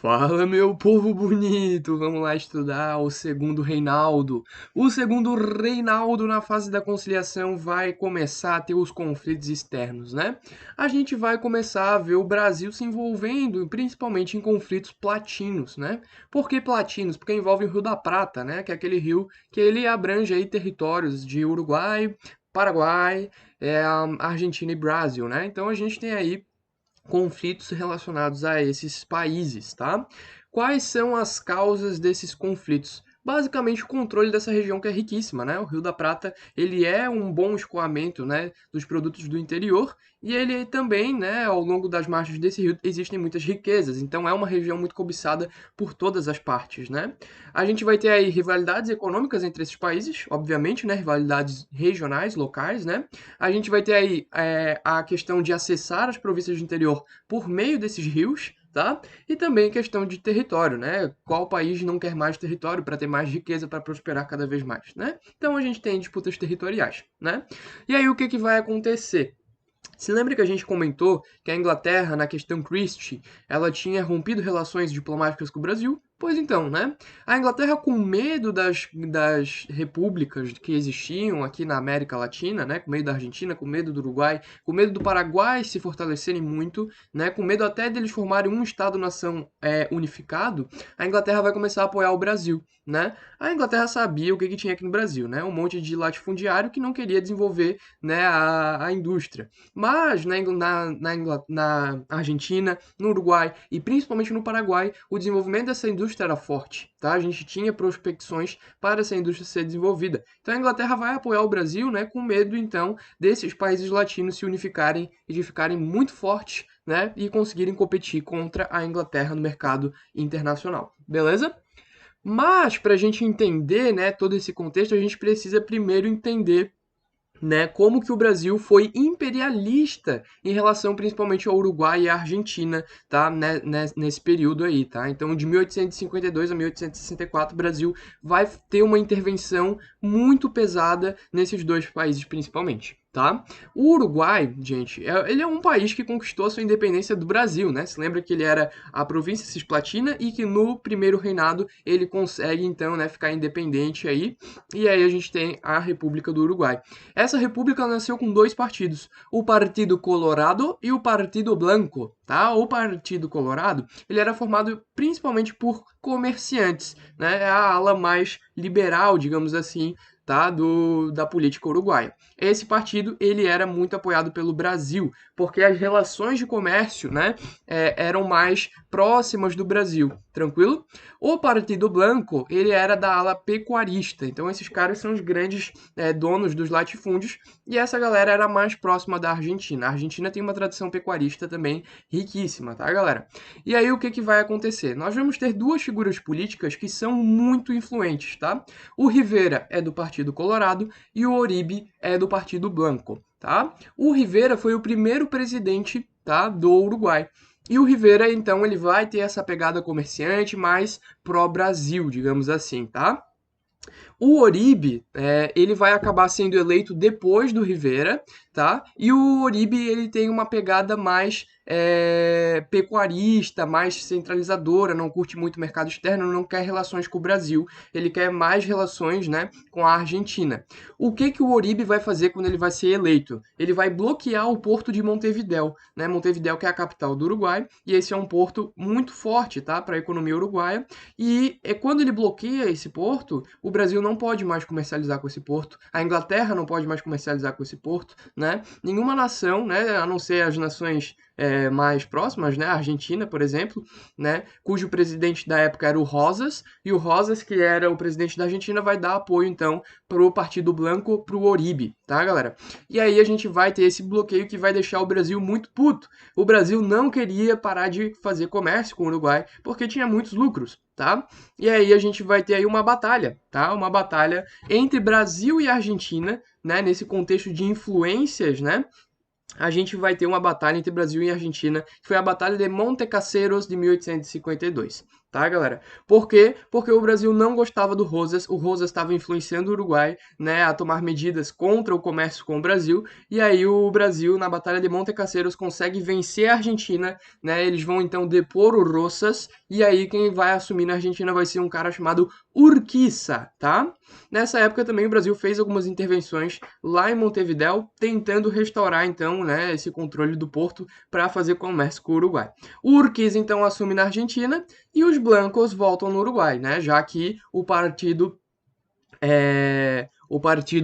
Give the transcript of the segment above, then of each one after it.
Fala, meu povo bonito! Vamos lá estudar o segundo Reinaldo. O segundo Reinaldo, na fase da conciliação, vai começar a ter os conflitos externos, né? A gente vai começar a ver o Brasil se envolvendo, principalmente em conflitos platinos, né? Por que platinos? Porque envolve o Rio da Prata, né? Que é aquele rio que ele abrange aí territórios de Uruguai, Paraguai, Argentina e Brasil, né? Então a gente tem aí conflitos relacionados a esses países, tá? Quais são as causas desses conflitos? Basicamente o controle dessa região que é riquíssima, né? O Rio da Prata, ele é um bom escoamento, né, dos produtos do interior e ele também, né, ao longo das margens desse rio existem muitas riquezas, então é uma região muito cobiçada por todas as partes, né? A gente vai ter aí rivalidades econômicas entre esses países, obviamente, né, rivalidades regionais, locais, né? A gente vai ter aí a questão de acessar as províncias do interior por meio desses rios, tá? E também questão de território, né? Qual país não quer mais território para ter mais riqueza para prosperar cada vez mais, né? Então a gente tem disputas territoriais, né? E aí o que vai acontecer? Se lembra que a gente comentou que a Inglaterra, na questão Christie, ela tinha rompido relações diplomáticas com o Brasil? Pois então, né? A Inglaterra, com medo das repúblicas que existiam aqui na América Latina, né? Com medo da Argentina, com medo do Uruguai, com medo do Paraguai se fortalecerem muito, né? Com medo até deles formarem um Estado-nação unificado, a Inglaterra vai começar a apoiar o Brasil, né? A Inglaterra sabia o que tinha aqui no Brasil, né? Um monte de latifundiário que não queria desenvolver, né, a indústria. Mas na Argentina, no Uruguai e principalmente no Paraguai, o desenvolvimento dessa indústria era forte, tá? A gente tinha prospecções para essa indústria ser desenvolvida. Então a Inglaterra vai apoiar o Brasil, né, com medo então desses países latinos se unificarem e de ficarem muito fortes, né, e conseguirem competir contra a Inglaterra no mercado internacional. Beleza? Mas para a gente entender, né, todo esse contexto, a gente precisa primeiro entender, né, como que o Brasil foi imperialista em relação principalmente ao Uruguai e à Argentina, tá, nesse período aí, tá? Então, de 1852 a 1864, o Brasil vai ter uma intervenção muito pesada nesses dois países principalmente. Tá? O Uruguai, gente, ele é um país que conquistou a sua independência do Brasil, né? Se lembra que ele era a província cisplatina e que no primeiro reinado ele consegue, então, né, ficar independente aí. E aí a gente tem a República do Uruguai. Essa república nasceu com dois partidos, o Partido Colorado e o Partido Blanco, tá? O Partido Colorado, ele era formado principalmente por comerciantes, né? É a ala mais liberal, digamos assim, tá? Da política uruguaia. Esse partido, ele era muito apoiado pelo Brasil, porque as relações de comércio, né, eram mais próximas do Brasil, tranquilo? O Partido Blanco, ele era da ala pecuarista, então esses caras são os grandes donos dos latifúndios, e essa galera era mais próxima da Argentina. A Argentina tem uma tradição pecuarista também riquíssima, tá, galera? E aí o que vai acontecer? Nós vamos ter duas figuras políticas que são muito influentes, tá? O Rivera é do Partido Colorado e o Oribe é do Partido Blanco, tá? O Rivera foi o primeiro presidente, tá, do Uruguai. E o Rivera, então, ele vai ter essa pegada comerciante mais pró-Brasil, digamos assim, tá? O Oribe, ele vai acabar sendo eleito depois do Rivera, tá? E o Oribe, ele tem uma pegada mais pecuarista, mais centralizadora, não curte muito o mercado externo, não quer relações com o Brasil, ele quer mais relações, né, com a Argentina. O que o Oribe vai fazer quando ele vai ser eleito? Ele vai bloquear o porto de Montevidéu, né? Montevidéu que é a capital do Uruguai, e esse é um porto muito forte, tá, para a economia uruguaia. E quando ele bloqueia esse porto, o Brasil não pode mais comercializar com esse porto, a Inglaterra não pode mais comercializar com esse porto, né? Nenhuma nação, né, a não ser as nações mais próximas, né, a Argentina, por exemplo, né, cujo presidente da época era o Rosas, e o Rosas, que era o presidente da Argentina, vai dar apoio, então, pro Partido Blanco, pro Oribe, tá, galera? E aí a gente vai ter esse bloqueio que vai deixar o Brasil muito puto. O Brasil não queria parar de fazer comércio com o Uruguai, porque tinha muitos lucros, tá? E aí a gente vai ter aí uma batalha, tá? Uma batalha entre Brasil e Argentina, né? Nesse contexto de influências, né? A gente vai ter uma batalha entre Brasil e Argentina, que foi a Batalha de Montecaseros de 1852. tá, galera? Por quê? Porque o Brasil não gostava do Rosas, o Rosas estava influenciando o Uruguai, né, a tomar medidas contra o comércio com o Brasil, e aí o Brasil, na Batalha de Montecaseros, consegue vencer a Argentina, né, eles vão então depor o Rosas, e aí quem vai assumir na Argentina vai ser um cara chamado Urquiza, tá? Nessa época também o Brasil fez algumas intervenções lá em Montevidéu, tentando restaurar então, né, esse controle do porto para fazer comércio com o Uruguai. O Urquiza então assume na Argentina e os blancos voltam no Uruguai, né, já que o Partido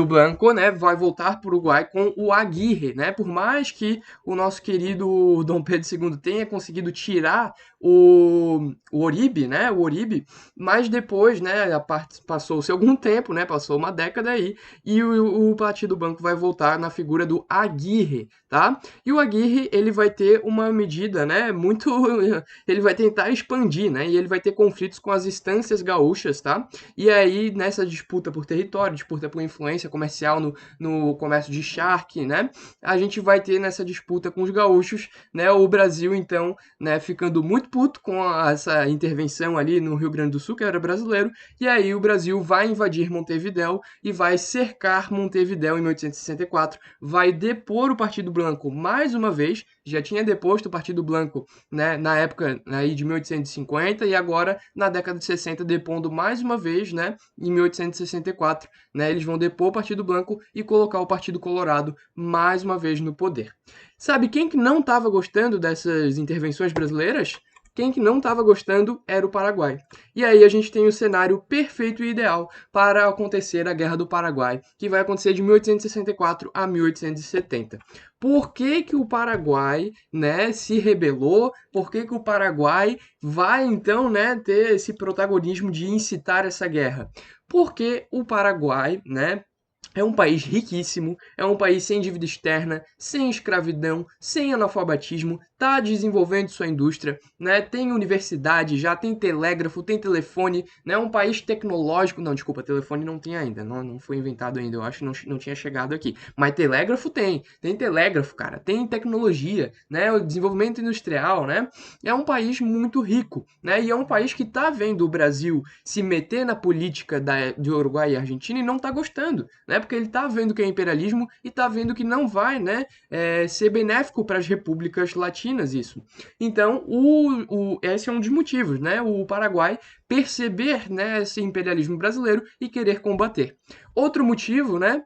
Blanco, né, vai voltar para o Uruguai com o Aguirre, né? Por mais que o nosso querido Dom Pedro II tenha conseguido tirar o Oribe, né, o Oribe, mas depois, né, passou-se algum tempo, né, passou uma década aí, e o Partido Blanco vai voltar na figura do Aguirre, tá? E o Aguirre, ele vai ter uma medida, né, muito... ele vai tentar expandir, né, e ele vai ter conflitos com as estâncias gaúchas, tá? E aí, nessa disputa por território, disputa por influência comercial no comércio de charque, né? A gente vai ter nessa disputa com os gaúchos, né? O Brasil, então, né, ficando muito puto com essa intervenção ali no Rio Grande do Sul, que era brasileiro, e aí o Brasil vai invadir Montevidéu e vai cercar Montevidéu em 1864, vai depor o Partido Blanco mais uma vez, já tinha deposto o Partido Blanco, né, na época aí de 1850 e agora na década de 60 depondo mais uma vez, né, em 1864, né, eles vão depor o Partido Blanco e colocar o Partido Colorado mais uma vez no poder. Sabe quem que não estava gostando dessas intervenções brasileiras? Quem que não estava gostando era o Paraguai. E aí a gente tem o cenário perfeito e ideal para acontecer a Guerra do Paraguai, que vai acontecer de 1864 a 1870. Por que que o Paraguai, né, se rebelou? Por que que o Paraguai vai então, né, ter esse protagonismo de incitar essa guerra? Porque o Paraguai, né, é um país riquíssimo, é um país sem dívida externa, sem escravidão, sem analfabetismo, está desenvolvendo sua indústria, né? Tem universidade, já tem telégrafo, tem telefone, né? É um país tecnológico. Não, desculpa, telefone não tem ainda, não foi inventado ainda, eu acho que não tinha chegado aqui. Mas telégrafo tem telégrafo, cara, tem tecnologia, né? O desenvolvimento industrial, né? É um país muito rico, né? E é um país que está vendo o Brasil se meter na política de Uruguai e Argentina e não está gostando, né? Porque ele está vendo que é imperialismo e está vendo que não vai, né, ser benéfico para as repúblicas latinas isso. Então, esse é um dos motivos, né? O Paraguai perceber, né, esse imperialismo brasileiro e querer combater. Outro motivo, né,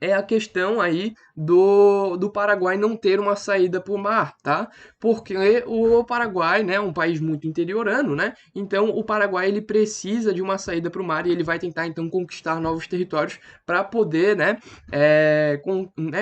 é a questão aí do Paraguai não ter uma saída para o mar, tá? Porque o Paraguai, né, é um país muito interiorano, né? Então o Paraguai ele precisa de uma saída para o mar e ele vai tentar então conquistar novos territórios para poder, né,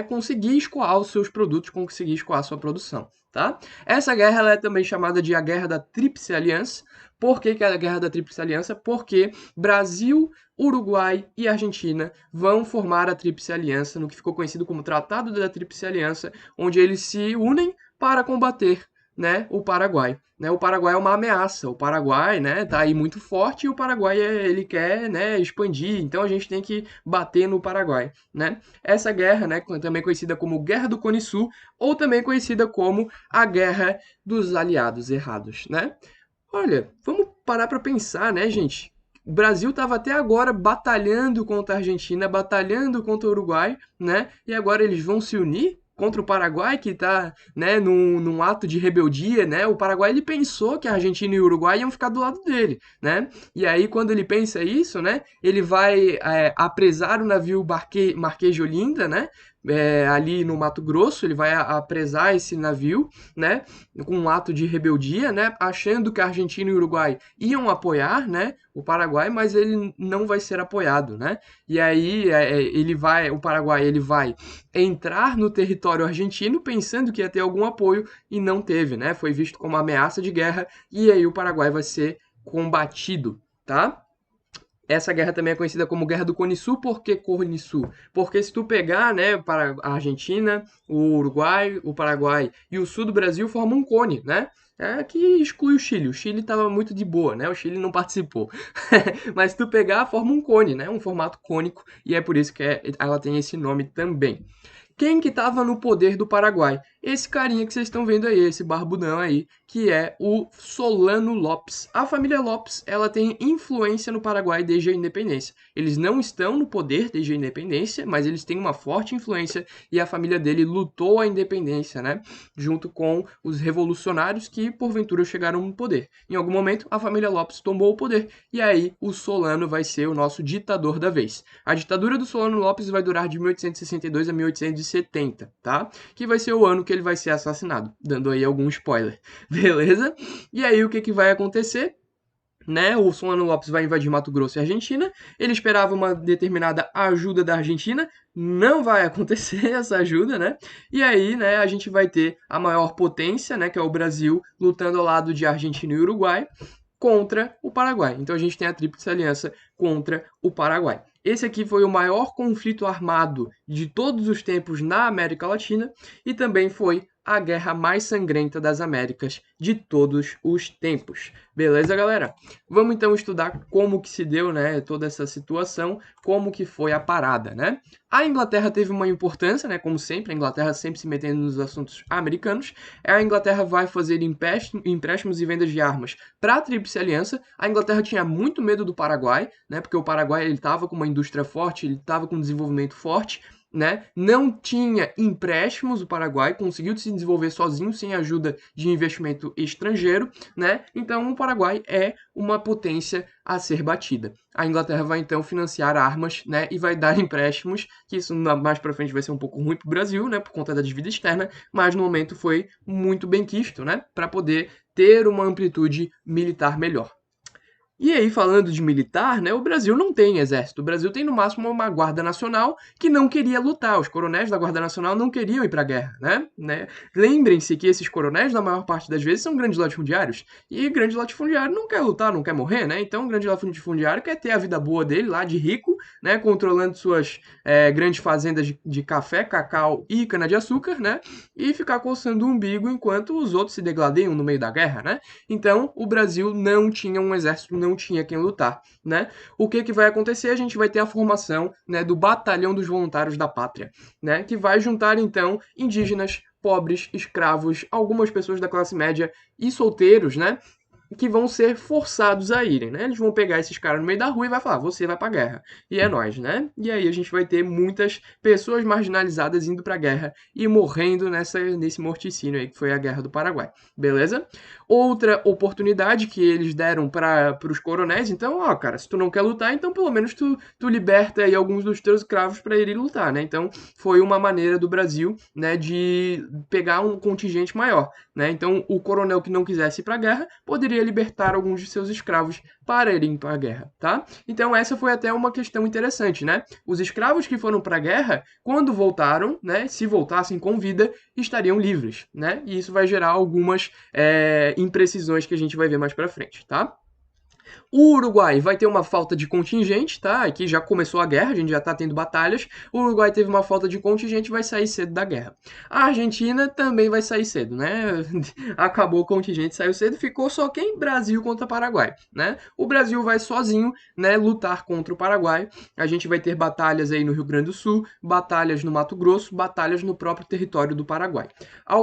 conseguir escoar os seus produtos, conseguir escoar a sua produção, tá? Essa guerra ela é também chamada de a Guerra da Tríplice Aliança. Por que é a Guerra da Tríplice Aliança? Porque Brasil, Uruguai e Argentina vão formar a Tríplice Aliança, no que ficou conhecido como Tratado da Tríplice Aliança, onde eles se unem para combater, né, o Paraguai. Né, o Paraguai é uma ameaça, o Paraguai, né, tá aí muito forte e o Paraguai ele quer, né, expandir, então a gente tem que bater no Paraguai. Né? Essa guerra, né, também conhecida como Guerra do Cone Sul, ou também conhecida como a Guerra dos Aliados Errados. Né? Olha, vamos parar para pensar, né, gente? O Brasil estava até agora batalhando contra a Argentina, batalhando contra o Uruguai, né? E agora eles vão se unir contra o Paraguai, que está, né, num ato de rebeldia, né? O Paraguai ele pensou que a Argentina e o Uruguai iam ficar do lado dele, né? E aí quando ele pensa isso, né? Ele vai apresar o navio Marquês de Olinda, né? Ali no Mato Grosso, ele vai apresar esse navio, né? Com um ato de rebeldia, né? Achando que a Argentina e o Uruguai iam apoiar, né? O Paraguai, mas ele não vai ser apoiado, né? E aí o Paraguai ele vai entrar no território argentino pensando que ia ter algum apoio e não teve, né? Foi visto como ameaça de guerra e aí o Paraguai vai ser combatido, tá? Essa guerra também é conhecida como Guerra do Cone Sul. Por que Cone Sul? Porque se tu pegar, né, para a Argentina, o Uruguai, o Paraguai e o sul do Brasil formam um cone, né? Que exclui o Chile. O Chile estava muito de boa, né? O Chile não participou. Mas se tu pegar, forma um cone, né? Um formato cônico e é por isso que ela tem esse nome também. Quem que estava no poder do Paraguai? esse carinha que vocês estão vendo aí, esse barbudão aí, que é o Solano Lopes. A família Lopes, ela tem influência no Paraguai desde a independência. Eles não estão no poder desde a independência, mas eles têm uma forte influência e a família dele lutou a independência, né? Junto com os revolucionários que, porventura, chegaram no poder. Em algum momento, a família Lopes tomou o poder e aí o Solano vai ser o nosso ditador da vez. A ditadura do Solano Lopes vai durar de 1862 a 1870, tá? Que vai ser o ano que ele vai ser assassinado, dando aí algum spoiler, beleza? E aí o que que vai acontecer? Né, o Solano Lopes vai invadir Mato Grosso e Argentina. Ele esperava uma determinada ajuda da Argentina, não vai acontecer essa ajuda, né? E aí, né, a gente vai ter a maior potência, né, que é o Brasil, lutando ao lado de Argentina e Uruguai contra o Paraguai. Então a gente tem a Tríplice Aliança contra o Paraguai. Esse aqui foi o maior conflito armado de todos os tempos na América Latina e também foi a guerra mais sangrenta das Américas de todos os tempos. Beleza, galera? Vamos então estudar como que se deu, né, toda essa situação, como que foi a parada, né? A Inglaterra teve uma importância, né, como sempre, a Inglaterra sempre se metendo nos assuntos americanos. A Inglaterra vai fazer empréstimos e vendas de armas para a Tríplice Aliança. A Inglaterra tinha muito medo do Paraguai, né, porque o Paraguai ele estava com uma indústria forte, ele estava com um desenvolvimento forte, né? Não tinha empréstimos, o Paraguai conseguiu se desenvolver sozinho, sem ajuda de investimento estrangeiro, né? Então o Paraguai é uma potência a ser batida. A Inglaterra vai então financiar armas, né? E vai dar empréstimos, que isso mais para frente vai ser um pouco ruim para o Brasil, né? Por conta da dívida externa, mas no momento foi muito bem quisto, né? Para poder ter uma amplitude militar melhor. E aí, falando de militar, né, o Brasil não tem exército. O Brasil tem, no máximo, uma Guarda Nacional que não queria lutar. Os coronéis da Guarda Nacional não queriam ir para a guerra, né? Lembrem-se que esses coronéis, na maior parte das vezes, são grandes latifundiários. E grande latifundiário não quer lutar, não quer morrer, né? Então, o grande latifundiário quer ter a vida boa dele lá, de rico, né? Controlando suas grandes fazendas de café, cacau e cana-de-açúcar, né? E ficar coçando o umbigo enquanto os outros se degladeiam no meio da guerra, né? Então, o Brasil não tinha um exército, não tinha quem lutar, né? O que que vai acontecer? A gente vai ter a formação, né, do Batalhão dos Voluntários da Pátria, né? Que vai juntar, então, indígenas, pobres, escravos, algumas pessoas da classe média e solteiros, né? Que vão ser forçados a irem, né? Eles vão pegar esses caras no meio da rua e vai falar, você vai pra guerra. E é nós, né? E aí a gente vai ter muitas pessoas marginalizadas indo pra guerra e morrendo nesse morticínio aí que foi a Guerra do Paraguai. Beleza? Outra oportunidade que eles deram para os coronéis, então, ó, cara, se tu não quer lutar, então pelo menos tu liberta aí alguns dos teus escravos para irem lutar, né? Então, foi uma maneira do Brasil, né, de pegar um contingente maior, né? Então, o coronel que não quisesse ir pra guerra poderia libertar alguns de seus escravos para irem para a guerra, tá? Então essa foi até uma questão interessante, né? Os escravos que foram para a guerra, quando voltaram, né, se voltassem com vida, estariam livres, né? E isso vai gerar algumas imprecisões que a gente vai ver mais para frente, tá? O Uruguai vai ter uma falta de contingente, tá? Aqui já começou a guerra, a gente já tá tendo batalhas. O Uruguai teve uma falta de contingente, vai sair cedo da guerra. A Argentina também vai sair cedo, né? Acabou o contingente, saiu cedo, ficou só quem? Brasil contra Paraguai, né? O Brasil vai sozinho, né, lutar contra o Paraguai. A gente vai ter batalhas aí no Rio Grande do Sul, batalhas no Mato Grosso, batalhas no próprio território do Paraguai.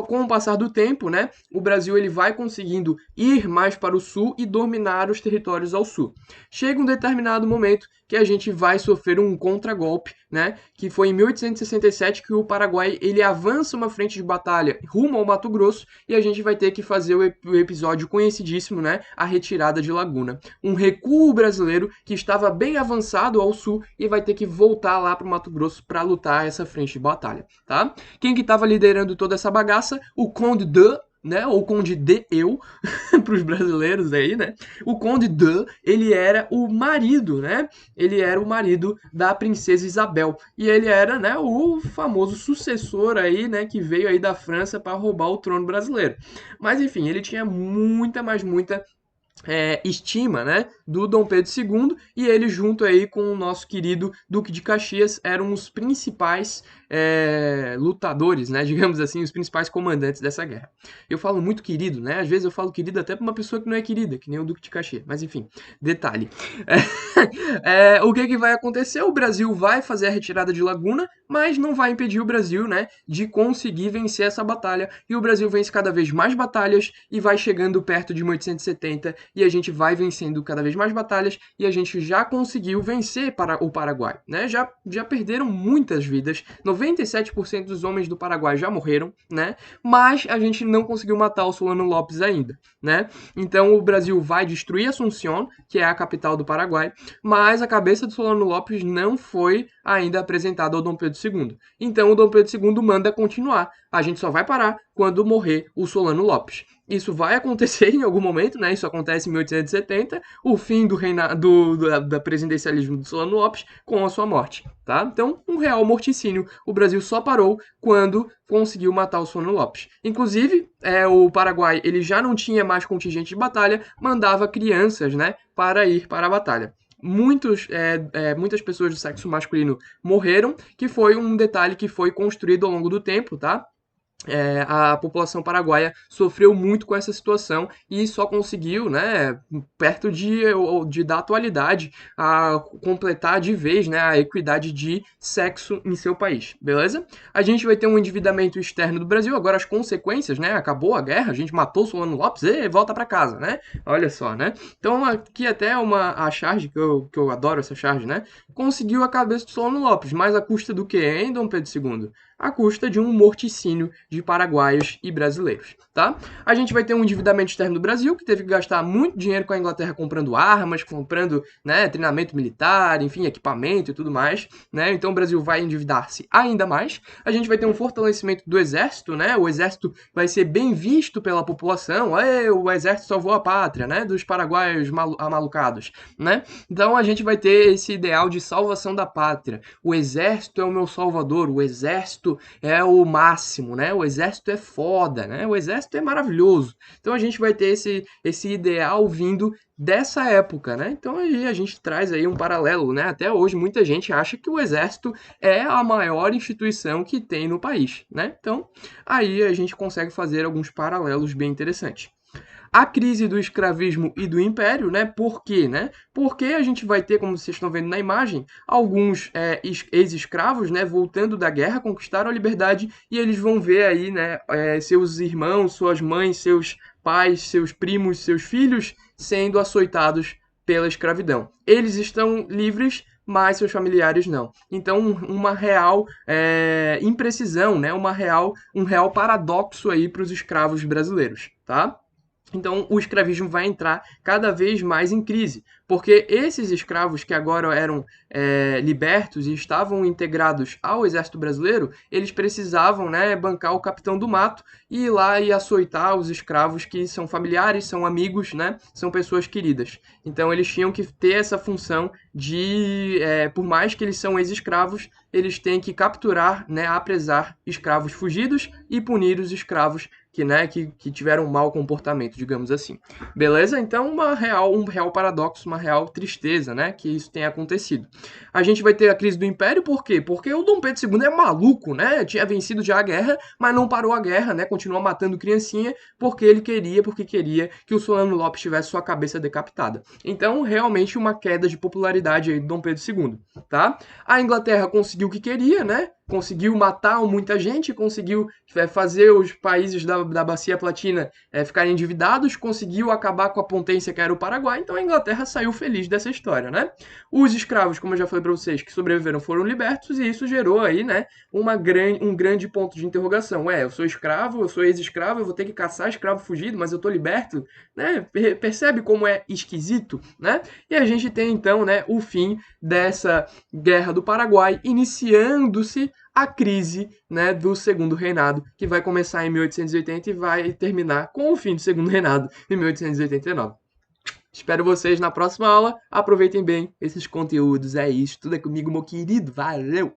Com o passar do tempo, né, o Brasil ele vai conseguindo ir mais para o sul e dominar os territórios ao sul. Chega um determinado momento que a gente vai sofrer um contragolpe, né? Que foi em 1867 que o Paraguai ele avança uma frente de batalha rumo ao Mato Grosso e a gente vai ter que fazer o episódio conhecidíssimo, né? A retirada de Laguna. Um recuo brasileiro que estava bem avançado ao sul e vai ter que voltar lá para o Mato Grosso para lutar essa frente de batalha, tá? Quem que estava liderando toda essa bagaça? O Conde de, né, ou Conde de Eu, para os brasileiros aí, né? O Conde de, ele era o marido, né? Ele era o marido da princesa Isabel e ele era, né, o famoso sucessor aí, né, que veio aí da França para roubar o trono brasileiro. Mas enfim, ele tinha muita, mas muita estima, né, do Dom Pedro II, e ele junto aí com o nosso querido Duque de Caxias eram os principais lutadores, né, digamos assim, os principais comandantes dessa guerra. Eu falo muito querido, né, às vezes eu falo querido até para uma pessoa que não é querida, que nem o Duque de Caxias, mas enfim, detalhe. O que que vai acontecer? O Brasil vai fazer a retirada de Laguna, mas não vai impedir o Brasil, né, de conseguir vencer essa batalha, e o Brasil vence cada vez mais batalhas e vai chegando perto de 1870 e a gente vai vencendo cada vez mais batalhas e a gente já conseguiu vencer para o Paraguai, né? Já perderam muitas vidas, 97% dos homens do Paraguai já morreram, né? Mas a gente não conseguiu matar o Solano Lopes ainda, né? Então o Brasil vai destruir Assunción, que é a capital do Paraguai, mas a cabeça do Solano Lopes não foi ainda apresentada ao Dom Pedro II. Então o Dom Pedro II manda continuar. A gente só vai parar quando morrer o Solano Lopes. Isso vai acontecer em algum momento, né? Isso acontece em 1870, o fim da presidencialismo do Solano Lopes com a sua morte, tá? Então, um real morticínio. O Brasil só parou quando conseguiu matar o Solano Lopes. Inclusive, o Paraguai ele já não tinha mais contingente de batalha, mandava crianças, né, para ir para a batalha. Muitas pessoas do sexo masculino morreram, que foi um detalhe que foi construído ao longo do tempo, tá? A população paraguaia sofreu muito com essa situação e só conseguiu, né, perto da atualidade, a completar de vez, né, a equidade de sexo em seu país, beleza? A gente vai ter um endividamento externo do Brasil, agora as consequências, né, acabou a guerra, a gente matou o Solano Lopes e volta para casa, né? Olha só, né? Então aqui até a charge, que eu adoro essa charge, né? Conseguiu a cabeça do Solano Lopes, mas a custa do que, hein, Dom Pedro II? À custa de um morticínio de paraguaios e brasileiros, tá? A gente vai ter um endividamento externo do Brasil, que teve que gastar muito dinheiro com a Inglaterra comprando armas, comprando, né, treinamento militar, enfim, equipamento e tudo mais, né? Então o Brasil vai endividar-se ainda mais. A gente vai ter um fortalecimento do exército, né? O exército vai ser bem visto pela população. O exército salvou a pátria, né? Dos paraguaios amalucados, né? Então a gente vai ter esse ideal de salvação da pátria. O exército é o meu salvador, o exército é o máximo, né? O exército é foda, né? O exército é maravilhoso. Então a gente vai ter esse ideal vindo dessa época, né? Então aí a gente traz aí um paralelo, né? Até hoje muita gente acha que o exército é a maior instituição que tem no país, né? Então aí a gente consegue fazer alguns paralelos bem interessantes. A crise do escravismo e do império, né? Por quê, né? Porque a gente vai ter, como vocês estão vendo na imagem, alguns ex-escravos, né? Voltando da guerra, conquistaram a liberdade e eles vão ver aí, né? Seus irmãos, suas mães, seus pais, seus primos, seus filhos sendo açoitados pela escravidão. Eles estão livres, mas seus familiares não. Então, uma real imprecisão, né? Um real paradoxo aí para os escravos brasileiros, tá? Então, o escravismo vai entrar cada vez mais em crise, porque esses escravos que agora eram libertos e estavam integrados ao exército brasileiro, eles precisavam, né, bancar o capitão do mato e ir lá e açoitar os escravos que são familiares, são amigos, né, são pessoas queridas. Então, eles tinham que ter essa função de, por mais que eles são ex-escravos, eles têm que capturar, né, apresar escravos fugidos e punir os escravos que tiveram um mau comportamento, digamos assim. Beleza? Então, um real paradoxo, uma real tristeza, né? Que isso tenha acontecido. A gente vai ter a crise do Império, por quê? Porque o Dom Pedro II é maluco, né? Tinha vencido já a guerra, mas não parou a guerra, né? Continuou matando criancinha porque queria que o Solano Lopes tivesse sua cabeça decapitada. Então, realmente, uma queda de popularidade aí do Dom Pedro II, tá? A Inglaterra conseguiu o que queria, né? Conseguiu matar muita gente, conseguiu fazer os países da Bacia Platina ficarem endividados, conseguiu acabar com a potência que era o Paraguai, então a Inglaterra saiu feliz dessa história, né? Os escravos, como eu já falei para vocês, que sobreviveram foram libertos e isso gerou aí, né, um grande ponto de interrogação. Eu sou escravo, eu sou ex-escravo, eu vou ter que caçar escravo fugido, mas eu tô liberto, né? Percebe como é esquisito, né? E a gente tem então, né, o fim dessa guerra do Paraguai, iniciando-se a crise, né, do Segundo Reinado, que vai começar em 1880 e vai terminar com o fim do Segundo Reinado em 1889. Espero vocês na próxima aula. Aproveitem bem esses conteúdos. É isso. Tudo é comigo, meu querido. Valeu!